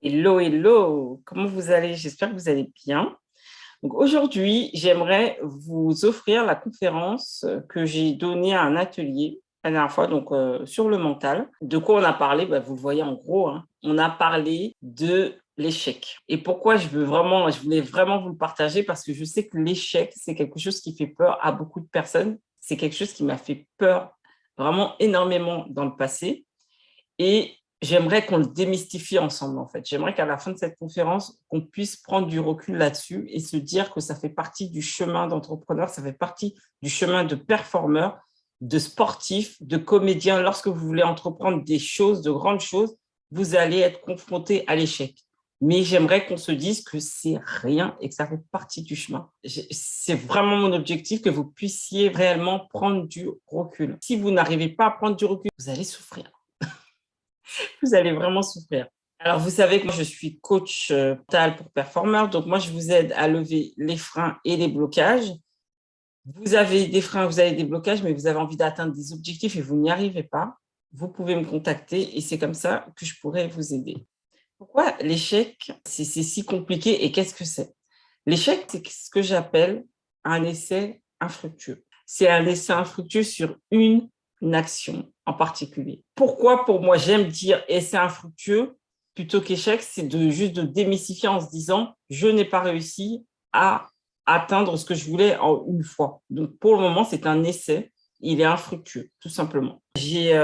Hello, hello, comment vous allez? J'espère que vous allez bien. Donc aujourd'hui, j'aimerais vous offrir la conférence que j'ai donnée à un atelier la dernière fois, donc sur le mental. De quoi on a parlé? Vous le voyez en gros, hein. On a parlé de l'échec. Et pourquoi je voulais vraiment vous le partager parce que je sais que l'échec, c'est quelque chose qui fait peur à beaucoup de personnes. C'est quelque chose qui m'a fait peur vraiment énormément dans le passé. Et j'aimerais qu'on le démystifie ensemble, en fait. J'aimerais qu'à la fin de cette conférence, qu'on puisse prendre du recul là-dessus et se dire que ça fait partie du chemin d'entrepreneur, ça fait partie du chemin de performeur, de sportif, de comédien. Lorsque vous voulez entreprendre des choses, de grandes choses, vous allez être confronté à l'échec. Mais j'aimerais qu'on se dise que c'est rien et que ça fait partie du chemin. C'est vraiment mon objectif que vous puissiez réellement prendre du recul. Si vous n'arrivez pas à prendre du recul, vous allez souffrir. Vous allez vraiment souffrir. Alors, vous savez que moi, je suis coach mental pour performeurs. Donc, moi, je vous aide à lever les freins et les blocages. Vous avez des freins, vous avez des blocages, mais vous avez envie d'atteindre des objectifs et vous n'y arrivez pas. Vous pouvez me contacter et c'est comme ça que je pourrais vous aider. Pourquoi l'échec, c'est si compliqué et qu'est-ce que c'est? L'échec, c'est ce que j'appelle un essai infructueux. C'est un essai infructueux sur une action en particulier. Pourquoi, pour moi, j'aime dire essai infructueux plutôt qu'échec, c'est juste de démystifier en se disant je n'ai pas réussi à atteindre ce que je voulais en une fois. Donc, pour le moment, c'est un essai. Il est infructueux, tout simplement. J'ai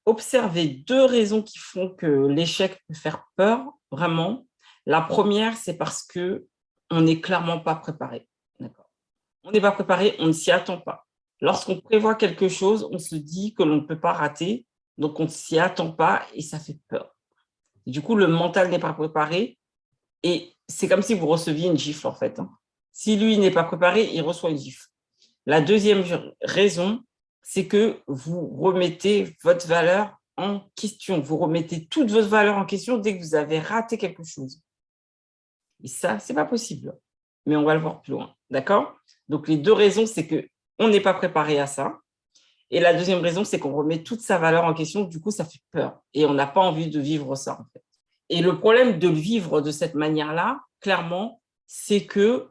observé deux raisons qui font que l'échec peut faire peur, vraiment. La première, c'est parce qu'on n'est clairement pas préparé. D'accord. On n'est pas préparé, on ne s'y attend pas. Lorsqu'on prévoit quelque chose, on se dit que l'on ne peut pas rater, donc on ne s'y attend pas et ça fait peur. Et du coup, le mental n'est pas préparé et c'est comme si vous receviez une gifle en fait. Si lui n'est pas préparé, il reçoit une gifle. La deuxième raison, c'est que vous remettez votre valeur en question. Vous remettez toute votre valeur en question dès que vous avez raté quelque chose. Et ça, ce n'est pas possible. Mais on va le voir plus loin. D'accord? Donc, les deux raisons, c'est qu'on n'est pas préparé à ça. Et la deuxième raison, c'est qu'on remet toute sa valeur en question. Du coup, ça fait peur. Et on n'a pas envie de vivre ça, en fait. Et le problème de le vivre de cette manière-là, clairement, c'est que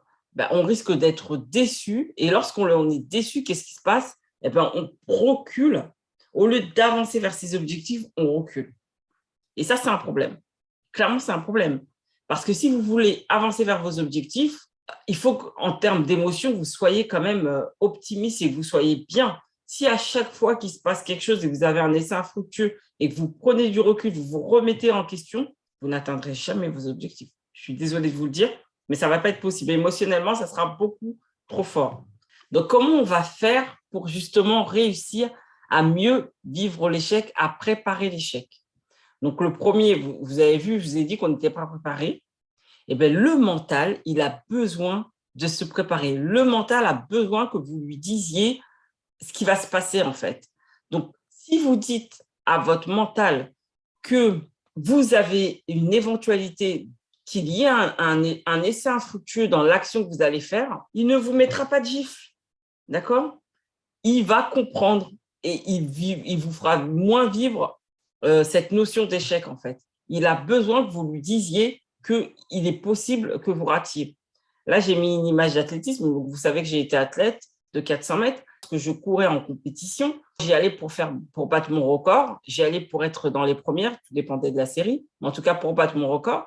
on risque d'être déçu. Et lorsqu'on est déçu, qu'est-ce qui se passe? On recule. Au lieu d'avancer vers ses objectifs, on recule. Et ça, c'est un problème. Clairement, c'est un problème. Parce que si vous voulez avancer vers vos objectifs, il faut qu'en termes d'émotion, vous soyez quand même optimiste et que vous soyez bien. Si à chaque fois qu'il se passe quelque chose et que vous avez un essai infructueux et que vous prenez du recul, vous vous remettez en question, vous n'atteindrez jamais vos objectifs. Je suis désolée de vous le dire, mais ça ne va pas être possible. Émotionnellement, ça sera beaucoup trop fort. Donc, comment on va faire pour justement réussir à mieux vivre l'échec, à préparer l'échec? Donc, le premier, vous avez vu, je vous ai dit qu'on n'était pas préparé. Eh bien, le mental, il a besoin de se préparer. Le mental a besoin que vous lui disiez ce qui va se passer, en fait. Donc, si vous dites à votre mental que vous avez une éventualité qu'il y ait un essai infructueux dans l'action que vous allez faire, il ne vous mettra pas de gifle. D'accord? Il va comprendre et il vous fera moins vivre cette notion d'échec, en fait. Il a besoin que vous lui disiez qu'il est possible que vous ratiez. Là, j'ai mis une image d'athlétisme. Vous savez que j'ai été athlète de 400 mètres, que je courais en compétition. J'y allais pour battre mon record. J'y allais pour être dans les premières, tout dépendait de la série, mais en tout cas pour battre mon record.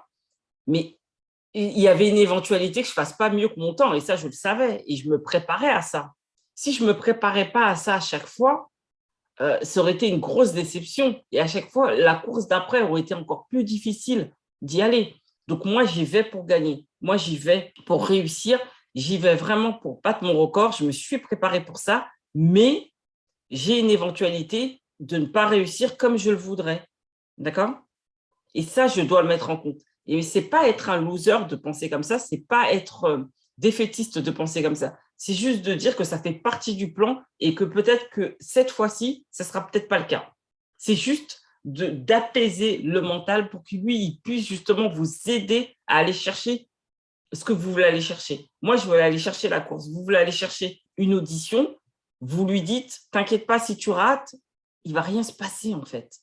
Mais il y avait une éventualité que je ne fasse pas mieux que mon temps, et ça, je le savais, et je me préparais à ça. Si je ne me préparais pas à ça à chaque fois, ça aurait été une grosse déception. Et à chaque fois, la course d'après aurait été encore plus difficile d'y aller. Donc, moi, j'y vais pour gagner. Moi, j'y vais pour réussir. J'y vais vraiment pour battre mon record. Je me suis préparée pour ça, mais j'ai une éventualité de ne pas réussir comme je le voudrais. D'accord? Et ça, je dois le mettre en compte. Et ce n'est pas être un loser de penser comme ça, ce n'est pas être défaitiste de penser comme ça. C'est juste de dire que ça fait partie du plan et que peut-être que cette fois-ci, ça ne sera peut-être pas le cas. C'est juste d'apaiser le mental pour que lui, il puisse justement vous aider à aller chercher ce que vous voulez aller chercher. Moi, je veux aller chercher la course. Vous voulez aller chercher une audition, vous lui dites, t'inquiète pas, si tu rates, il ne va rien se passer en fait.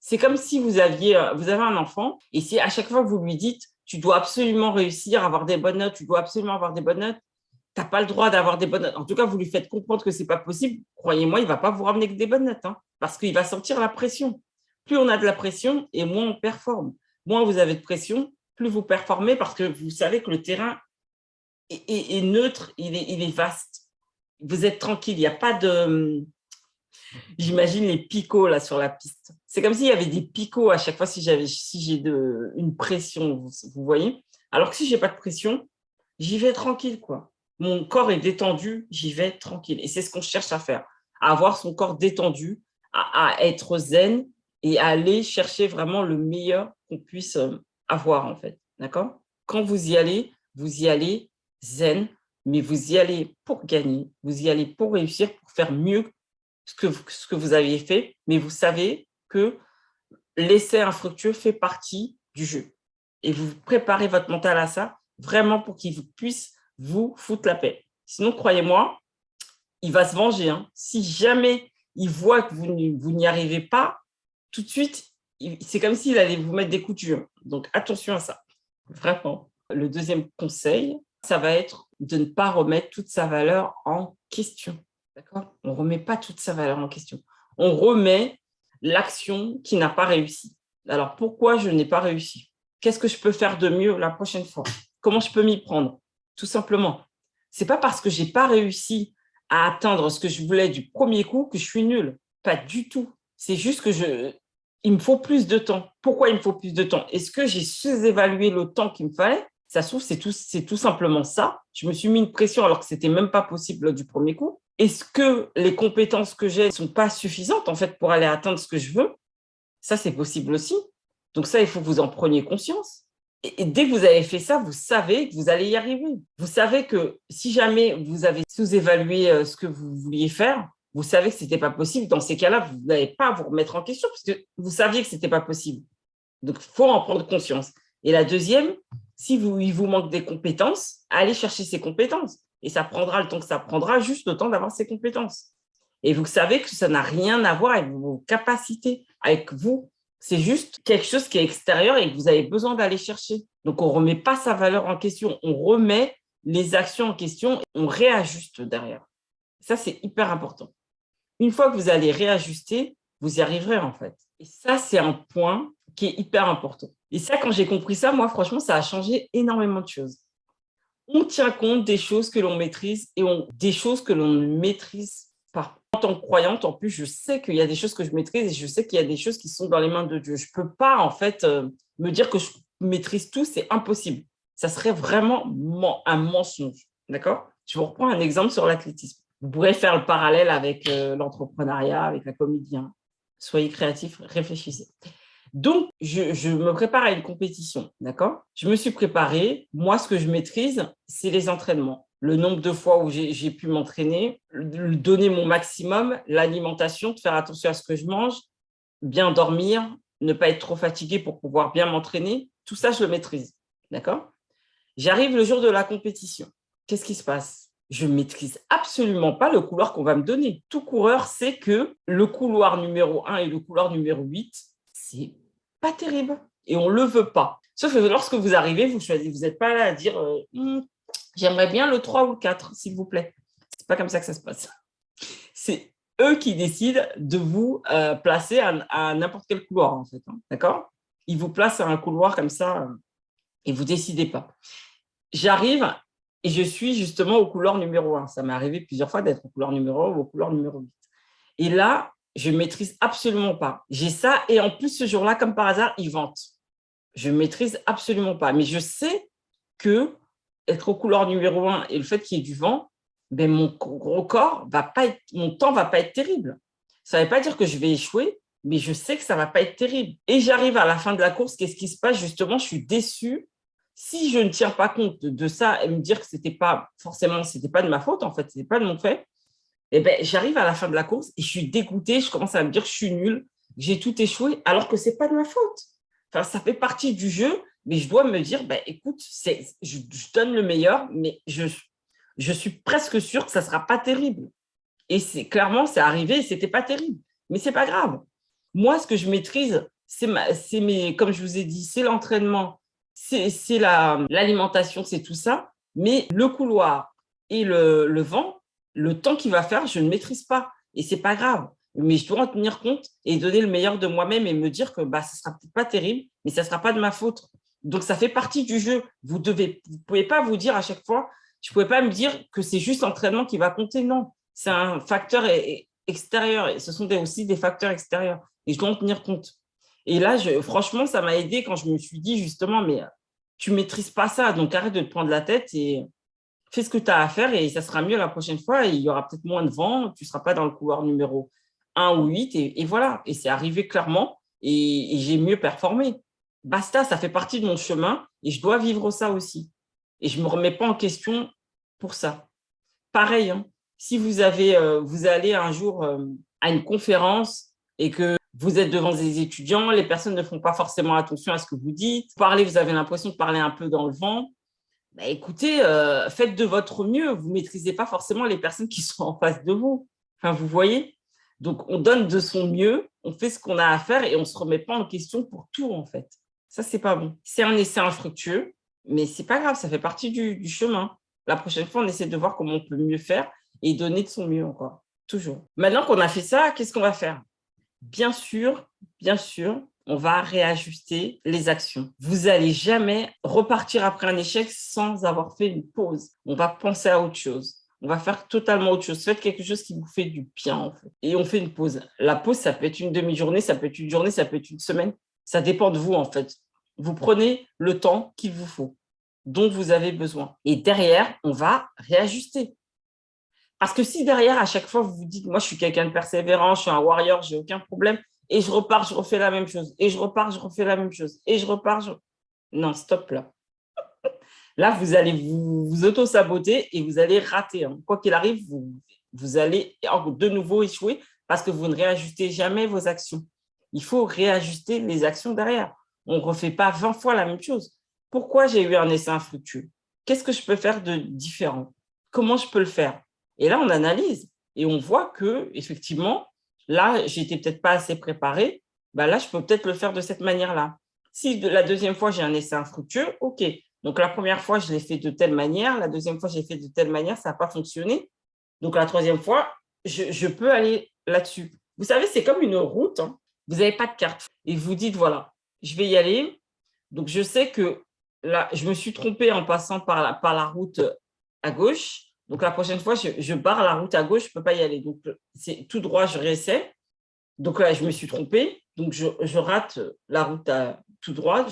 C'est comme si vous avez un enfant et si à chaque fois que vous lui dites « tu dois absolument réussir, avoir des bonnes notes, tu dois absolument avoir des bonnes notes », tu n'as pas le droit d'avoir des bonnes notes. En tout cas, vous lui faites comprendre que ce n'est pas possible. Croyez-moi, il ne va pas vous ramener que des bonnes notes, hein, parce qu'il va sentir la pression. Plus on a de la pression et moins on performe. Moins vous avez de pression, plus vous performez parce que vous savez que le terrain est neutre, il est vaste. Vous êtes tranquille, il n'y a pas de… J'imagine les picots là sur la piste. C'est comme s'il y avait des picots à chaque fois si j'ai une pression, vous voyez. Alors que si je n'ai pas de pression, j'y vais tranquille, quoi. Mon corps est détendu, j'y vais tranquille. Et c'est ce qu'on cherche à faire, à avoir son corps détendu, à être zen et à aller chercher vraiment le meilleur qu'on puisse avoir, en fait. D'accord? Quand vous y allez zen, mais vous y allez pour gagner, vous y allez pour réussir, pour faire mieux ce que vous aviez fait, mais vous savez que l'essai infructueux fait partie du jeu. Et vous préparez votre mental à ça, vraiment pour qu'il puisse vous foutre la paix. Sinon, croyez-moi, il va se venger, hein. Si jamais il voit que vous n'y arrivez pas, tout de suite, c'est comme s'il allait vous mettre des coups durs. Donc, attention à ça, vraiment. Le deuxième conseil, ça va être de ne pas remettre toute sa valeur en question. D'accord? On ne remet pas toute sa valeur en question. On remet l'action qui n'a pas réussi. Alors, pourquoi je n'ai pas réussi? Qu'est-ce que je peux faire de mieux la prochaine fois? Comment je peux m'y prendre? Tout simplement. Ce n'est pas parce que je n'ai pas réussi à atteindre ce que je voulais du premier coup que je suis nulle. Pas du tout. C'est juste que il me faut plus de temps. Pourquoi il me faut plus de temps? Est-ce que j'ai sous-évalué le temps qu'il me fallait? Ça se trouve, c'est tout simplement ça. Je me suis mis une pression alors que ce n'était même pas possible du premier coup. Est-ce que les compétences que j'ai ne sont pas suffisantes en fait pour aller atteindre ce que je veux? Ça, c'est possible aussi. Donc ça, il faut que vous en preniez conscience. Et dès que vous avez fait ça, vous savez que vous allez y arriver. Vous savez que si jamais vous avez sous-évalué ce que vous vouliez faire, vous savez que ce n'était pas possible. Dans ces cas-là, vous n'allez pas vous remettre en question parce que vous saviez que ce n'était pas possible. Donc, il faut en prendre conscience. Et la deuxième, si il vous manque des compétences, allez chercher ces compétences. Et ça prendra le temps que ça prendra, juste le temps d'avoir ces compétences. Et vous savez que ça n'a rien à voir avec vos capacités, avec vous. C'est juste quelque chose qui est extérieur et que vous avez besoin d'aller chercher. Donc, on ne remet pas sa valeur en question. On remet les actions en question et on réajuste derrière. Ça, c'est hyper important. Une fois que vous allez réajuster, vous y arriverez en fait. Et ça, c'est un point qui est hyper important. Et ça, quand j'ai compris ça, moi, franchement, ça a changé énormément de choses. On tient compte des choses que l'on maîtrise et des choses que l'on ne maîtrise pas. En tant que croyante, en plus, je sais qu'il y a des choses que je maîtrise et je sais qu'il y a des choses qui sont dans les mains de Dieu. Je ne peux pas, en fait, me dire que je maîtrise tout, c'est impossible. Ça serait vraiment un mensonge. D'accord? Je vous reprends un exemple sur l'athlétisme. Vous pourrez faire le parallèle avec l'entrepreneuriat, avec la comédie. Soyez créatifs, réfléchissez. Donc, je me prépare à une compétition, d'accord? Je me suis préparée. Moi, ce que je maîtrise, c'est les entraînements. Le nombre de fois où j'ai pu m'entraîner, donner mon maximum, l'alimentation, de faire attention à ce que je mange, bien dormir, ne pas être trop fatigué pour pouvoir bien m'entraîner. Tout ça, je le maîtrise, d'accord? J'arrive le jour de la compétition. Qu'est-ce qui se passe? Je ne maîtrise absolument pas le couloir qu'on va me donner. Tout coureur sait que le couloir numéro 1 et le couloir numéro 8, c'est pas terrible et on ne le veut pas. Sauf que lorsque vous arrivez, vous choisissez, vous n'êtes pas là à dire j'aimerais bien le 3 ou le 4, s'il vous plaît. C'est pas comme ça que ça se passe. C'est eux qui décident de vous placer à n'importe quel couloir, en fait. Hein, d'accord? Ils vous placent à un couloir comme ça et vous ne décidez pas. J'arrive et je suis justement au couloir numéro 1. Ça m'est arrivé plusieurs fois d'être au couloir numéro 1 ou au couloir numéro 8. Et là, je ne maîtrise absolument pas. J'ai ça et en plus, ce jour-là, comme par hasard, ils vantent. Je ne maîtrise absolument pas. Mais je sais que être au couloir numéro 1 et le fait qu'il y ait du vent, ben mon corps va pas être, mon temps ne va pas être terrible. Ça ne veut pas dire que je vais échouer, mais je sais que ça ne va pas être terrible. Et j'arrive à la fin de la course, qu'est-ce qui se passe? Justement, je suis déçue. Si je ne tiens pas compte de ça et me dire que ce n'était pas forcément, ce n'était pas de ma faute, en fait, ce n'était pas de mon fait, eh ben, j'arrive à la fin de la course et je suis dégoûtée, je commence à me dire que je suis nulle, j'ai tout échoué, alors que ce n'est pas de ma faute. Enfin, ça fait partie du jeu, mais je dois me dire, ben, écoute, je donne le meilleur, mais je suis presque sûre que ça ne sera pas terrible. Et clairement, c'est arrivé et ce n'était pas terrible. Mais ce n'est pas grave. Moi, ce que je maîtrise, comme je vous ai dit, c'est l'entraînement, c'est l'alimentation, c'est tout ça. Mais le couloir et le vent, le temps qu'il va faire, je ne maîtrise pas. Et c'est pas grave. Mais je dois en tenir compte et donner le meilleur de moi-même et me dire que bah, ça sera peut-être pas terrible, mais ça sera pas de ma faute. Donc, ça fait partie du jeu. Vous pouvez pas vous dire à chaque fois, je pouvais pas me dire que c'est juste l'entraînement qui va compter. Non, c'est un facteur extérieur. Et ce sont aussi des facteurs extérieurs. Et je dois en tenir compte. Et là, franchement, ça m'a aidé quand je me suis dit justement, mais tu maîtrises pas ça, donc arrête de te prendre la tête et fais ce que tu as à faire et ça sera mieux la prochaine fois. Et il y aura peut-être moins de vent, tu ne seras pas dans le couloir numéro 1 ou 8 et voilà. Et c'est arrivé clairement et j'ai mieux performé. Basta, ça fait partie de mon chemin et je dois vivre ça aussi. Et je ne me remets pas en question pour ça. Pareil, hein, si vous allez un jour à une conférence et que vous êtes devant des étudiants, les personnes ne font pas forcément attention à ce que vous dites. Parlez, vous avez l'impression de parler un peu dans le vent. Bah, écoutez, faites de votre mieux. Vous ne maîtrisez pas forcément les personnes qui sont en face de vous. Enfin, vous voyez? Donc, on donne de son mieux, on fait ce qu'on a à faire et on ne se remet pas en question pour tout, en fait. Ça, c'est pas bon. C'est un essai infructueux, mais c'est pas grave, ça fait partie du chemin. La prochaine fois, on essaie de voir comment on peut mieux faire et donner de son mieux encore, toujours. Maintenant qu'on a fait ça, qu'est-ce qu'on va faire? Bien sûr, on va réajuster les actions. Vous n'allez jamais repartir après un échec sans avoir fait une pause. On va penser à autre chose. On va faire totalement autre chose. Faites quelque chose qui vous fait du bien, en fait. Et on fait une pause. La pause, ça peut être une demi-journée, ça peut être une journée, ça peut être une semaine. Ça dépend de vous, en fait. Vous prenez le temps qu'il vous faut, dont vous avez besoin. Et derrière, on va réajuster. Parce que si derrière, à chaque fois, vous vous dites, moi, je suis quelqu'un de persévérant, je suis un warrior, j'ai aucun problème, et je repars, je refais la même chose, et je repars, je refais la même chose, et je repars, non, stop là. Là, vous allez vous auto-saboter et vous allez rater. Hein. Quoi qu'il arrive, vous allez de nouveau échouer parce que vous ne réajustez jamais vos actions. Il faut réajuster les actions derrière. On ne refait pas 20 fois la même chose. Pourquoi j'ai eu un essai infructueux? Qu'est-ce que je peux faire de différent? Comment je peux le faire? Et là, on analyse et on voit que effectivement, là, j'étais peut-être pas assez préparée. Bah là, je peux peut-être le faire de cette manière-là. Si la deuxième fois, j'ai un essai infructueux, OK. Donc, la première fois, je l'ai fait de telle manière. La deuxième fois, j'ai fait de telle manière. Ça n'a pas fonctionné. Donc, la troisième fois, je peux aller là-dessus. Vous savez, c'est comme une route. Hein. Vous n'avez pas de carte. Et vous dites, voilà, je vais y aller. Donc, je sais que là, je me suis trompée en passant par la route à gauche. Donc, la prochaine fois, je barre la route à gauche. Je ne peux pas y aller. Donc, c'est tout droit, je réessaie. Donc, là, je me suis trompée. Donc, je rate la route tout droit.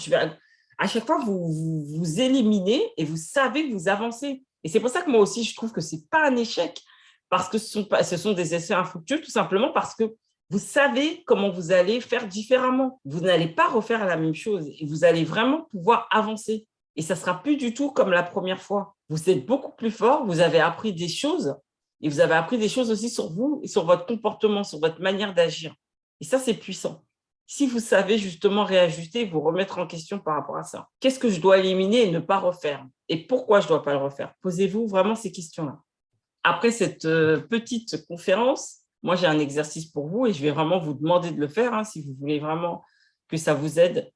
À chaque fois, vous éliminez et vous savez que vous avancez. Et c'est pour ça que moi aussi, je trouve que ce n'est pas un échec parce que ce sont des essais infructueux, tout simplement parce que vous savez comment vous allez faire différemment. Vous n'allez pas refaire la même chose et vous allez vraiment pouvoir avancer. Et ça ne sera plus du tout comme la première fois. Vous êtes beaucoup plus fort, vous avez appris des choses et vous avez appris des choses aussi sur vous et sur votre comportement, sur votre manière d'agir. Et ça, c'est puissant. Si vous savez justement réajuster, vous remettre en question par rapport à ça. Qu'est-ce que je dois éliminer et ne pas refaire? Et pourquoi je ne dois pas le refaire? Posez-vous vraiment ces questions-là. Après cette petite conférence, moi, j'ai un exercice pour vous et je vais vraiment vous demander de le faire hein, si vous voulez vraiment que ça vous aide.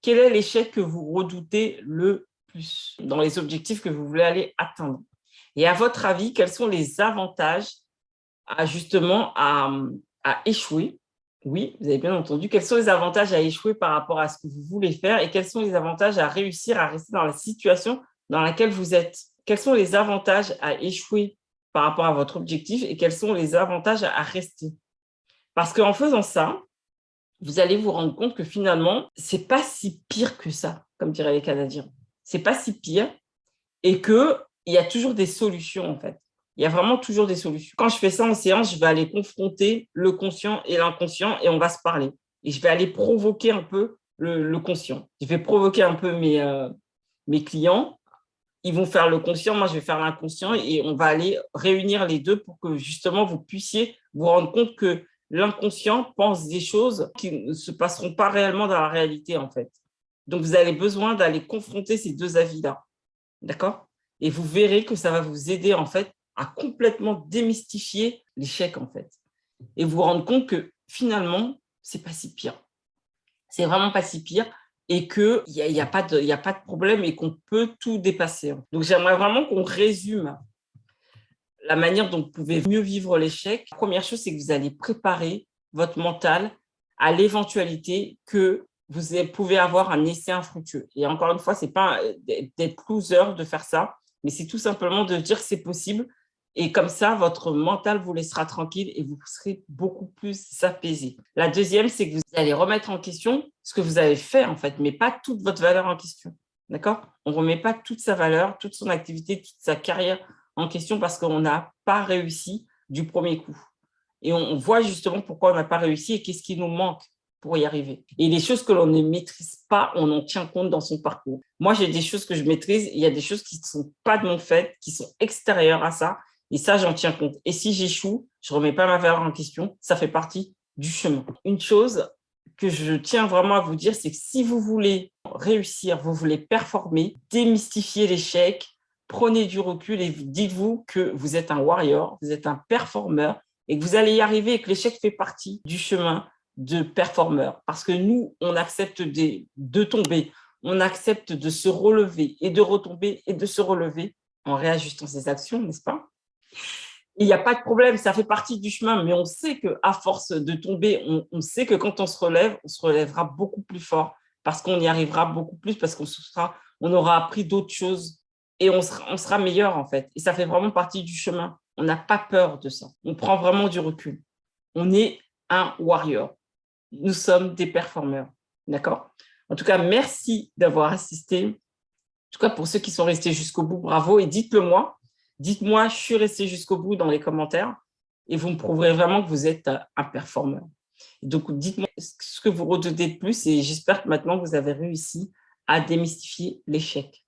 Quel est l'échec que vous redoutez le plus dans les objectifs que vous voulez aller atteindre? Et à votre avis, quels sont les avantages justement à échouer? Oui, vous avez bien entendu. Quels sont les avantages à échouer par rapport à ce que vous voulez faire et quels sont les avantages à réussir à rester dans la situation dans laquelle vous êtes? Quels sont les avantages à échouer par rapport à votre objectif et quels sont les avantages à rester? Parce qu'en faisant ça, vous allez vous rendre compte que finalement, ce n'est pas si pire que ça, comme diraient les Canadiens. Ce n'est pas si pire et qu'il y a toujours des solutions en fait. Il y a vraiment toujours des solutions. Quand je fais ça en séance, je vais aller confronter le conscient et l'inconscient et on va se parler. Et je vais aller provoquer un peu le conscient. Je vais provoquer un peu mes clients. Ils vont faire le conscient, moi je vais faire l'inconscient et on va aller réunir les deux pour que justement vous puissiez vous rendre compte que l'inconscient pense des choses qui ne se passeront pas réellement dans la réalité en fait. Donc vous avez besoin d'aller confronter ces deux avis-là. D'accord? Et vous verrez que ça va vous aider en fait à complètement démystifier l'échec en fait. Et vous rendre compte que finalement, c'est pas si pire. C'est vraiment pas si pire et qu'il n'y a pas de problème et qu'on peut tout dépasser. Donc, j'aimerais vraiment qu'on résume la manière dont vous pouvez mieux vivre l'échec. La première chose, c'est que vous allez préparer votre mental à l'éventualité que vous pouvez avoir un essai infructueux. Et encore une fois, ce n'est pas d'être loser de faire ça, mais c'est tout simplement de dire que c'est possible. Et comme ça, votre mental vous laissera tranquille et vous serez beaucoup plus apaisé. La deuxième, c'est que vous allez remettre en question ce que vous avez fait, en fait, mais pas toute votre valeur en question. D'accord? On ne remet pas toute sa valeur, toute son activité, toute sa carrière en question parce qu'on n'a pas réussi du premier coup. Et on voit justement pourquoi on n'a pas réussi et qu'est-ce qui nous manque pour y arriver. Et les choses que l'on ne maîtrise pas, on en tient compte dans son parcours. Moi, j'ai des choses que je maîtrise, il y a des choses qui ne sont pas de mon fait, qui sont extérieures à ça, et ça, j'en tiens compte. Et si j'échoue, je ne remets pas ma valeur en question, ça fait partie du chemin. Une chose que je tiens vraiment à vous dire, c'est que si vous voulez réussir, vous voulez performer, démystifier l'échec, prenez du recul et dites-vous que vous êtes un warrior, vous êtes un performeur et que vous allez y arriver et que l'échec fait partie du chemin de performeur. Parce que nous, on accepte de tomber, on accepte de se relever et de retomber et de se relever en réajustant ses actions, n'est-ce pas? Il n'y a pas de problème, ça fait partie du chemin, mais on sait qu'à force de tomber, on sait que quand on se relèvera beaucoup plus fort parce qu'on y arrivera beaucoup plus, parce on aura appris d'autres choses et on sera meilleur en fait. Et ça fait vraiment partie du chemin. On n'a pas peur de ça. On prend vraiment du recul. On est un warrior. Nous sommes des performeurs. D'accord? En tout cas, merci d'avoir assisté. En tout cas, pour ceux qui sont restés jusqu'au bout, bravo et dites-le moi. Dites-moi, je suis resté jusqu'au bout dans les commentaires et vous me prouverez vraiment que vous êtes un performeur. Donc, dites-moi ce que vous redoutez de plus et j'espère que maintenant, vous avez réussi à démystifier l'échec.